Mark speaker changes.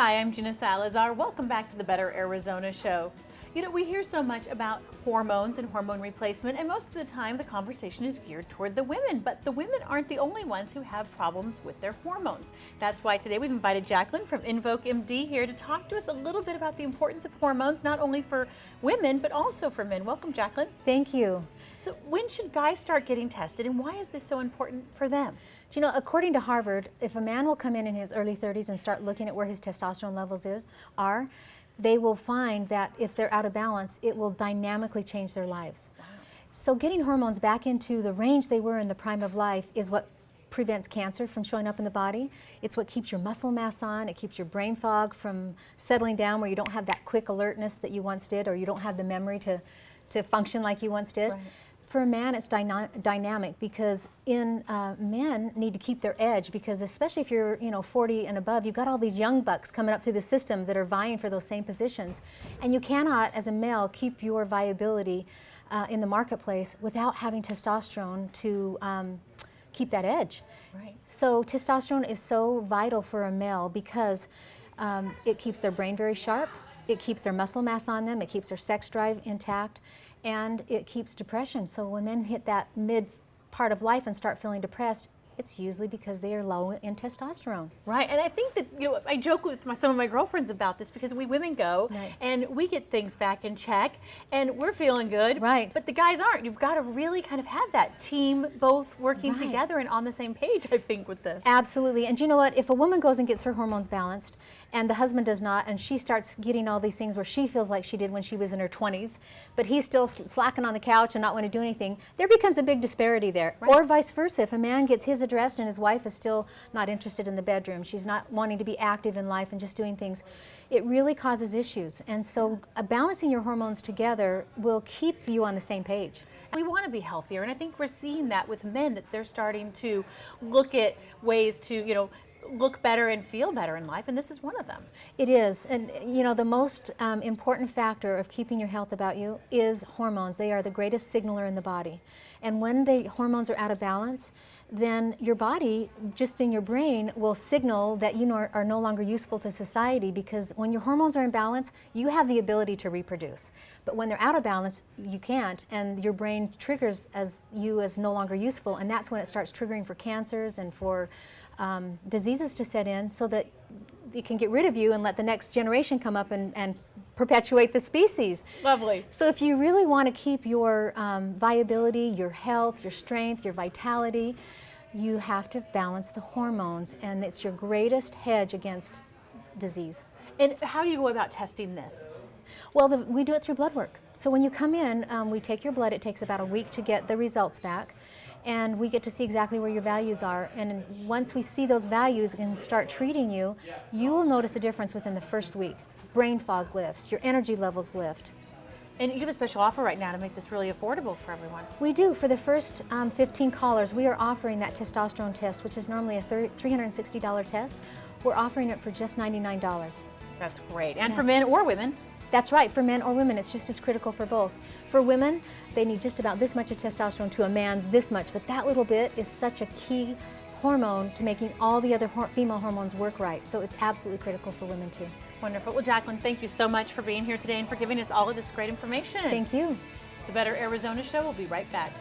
Speaker 1: Hi, I'm Gina Salazar. Welcome back to the Better Arizona Show. You know, we hear so much about hormones and hormone replacement, and most of the time the conversation is geared toward the women, but the women aren't the only ones who have problems with their hormones. That's why today we've invited Jacqueline from EnVoque MD here to talk to us a little bit about the importance of hormones, not only for women, but also for men. Welcome, Jacqueline.
Speaker 2: Thank you.
Speaker 1: So when should guys start getting tested, and why is this so important for them?
Speaker 2: You know, according to Harvard, if a man will come in his early 30s and start looking at where his testosterone levels are, they will find that if they're out of balance, it will dynamically change their lives. Wow. So getting hormones back into the range they were in the prime of life is what prevents cancer from showing up in the body. It's what keeps your muscle mass on. It keeps your brain fog from settling down where you don't have that quick alertness that you once did, or you don't have the memory to function like you once did. Right. For a man, it's dynamic because men need to keep their edge, because especially if you're 40 and above, you've got all these young bucks coming up through the system that are vying for those same positions. And you cannot, as a male, keep your viability in the marketplace without having testosterone to keep that edge. Right. So testosterone is so vital for a male because it keeps their brain very sharp, it keeps their muscle mass on them, it keeps their sex drive intact, and it keeps depression. So when men hit that mid part of life and start feeling depressed, it's usually because they are low in testosterone. Right,
Speaker 1: and I think that, I joke with some of my girlfriends about this because we women go and we get things back in check and we're feeling good, but the guys aren't. You've got to really kind of have that team both working together and on the same page, I think, with this.
Speaker 2: Absolutely, and you know what? If a woman goes and gets her hormones balanced and the husband does not, and she starts getting all these things where she feels like she did when she was in her 20s, but he's still slacking on the couch and not want to do anything, there becomes a big disparity there. Or vice versa, if a man gets his addressed and his wife is still not interested in the bedroom, she's not wanting to be active in life and just doing things, it really causes issues. And so balancing your hormones together will keep you on the same page.
Speaker 1: We want to be healthier, and I think we're seeing that with men, that they're starting to look at ways to, look better and feel better in life, and this is one of them.
Speaker 2: It is, and the most important factor of keeping your health about you is hormones. They are the greatest signaler in the body, and when the hormones are out of balance, then your body, just in your brain, will signal that you are no longer useful to society, because when your hormones are in balance, you have the ability to reproduce. But when they're out of balance, you can't, and your brain triggers you as no longer useful, and that's when it starts triggering for cancers and for diseases to set in, so that it can get rid of you and let the next generation come up and perpetuate the species.
Speaker 1: Lovely.
Speaker 2: So if you really want to keep your viability, your health, your strength, your vitality, you have to balance the hormones, and it's your greatest hedge against disease.
Speaker 1: And how do you go about testing this?
Speaker 2: Well, we do it through blood work. So when you come in, we take your blood. It takes about a week to get the results back, and we get to see exactly where your values are. And once we see those values and start treating you, you will notice a difference within the first week. Brain fog lifts, your energy levels lift.
Speaker 1: And you have a special offer right now to make this really affordable for everyone.
Speaker 2: We do. For the first 15 callers, we are offering that testosterone test, which is normally a $360 test. We're offering it for just $99.
Speaker 1: That's great. And for men or women?
Speaker 2: That's right, for men or women, it's just as critical for both. For women, they need just about this much of testosterone to a man's this much, but that little bit is such a key hormone to making all the other female hormones work right. So it's absolutely critical for women too.
Speaker 1: Wonderful. Well, Jacqueline, thank you so much for being here today and for giving us all of this great information.
Speaker 2: Thank you.
Speaker 1: The Better Arizona Show will be right back.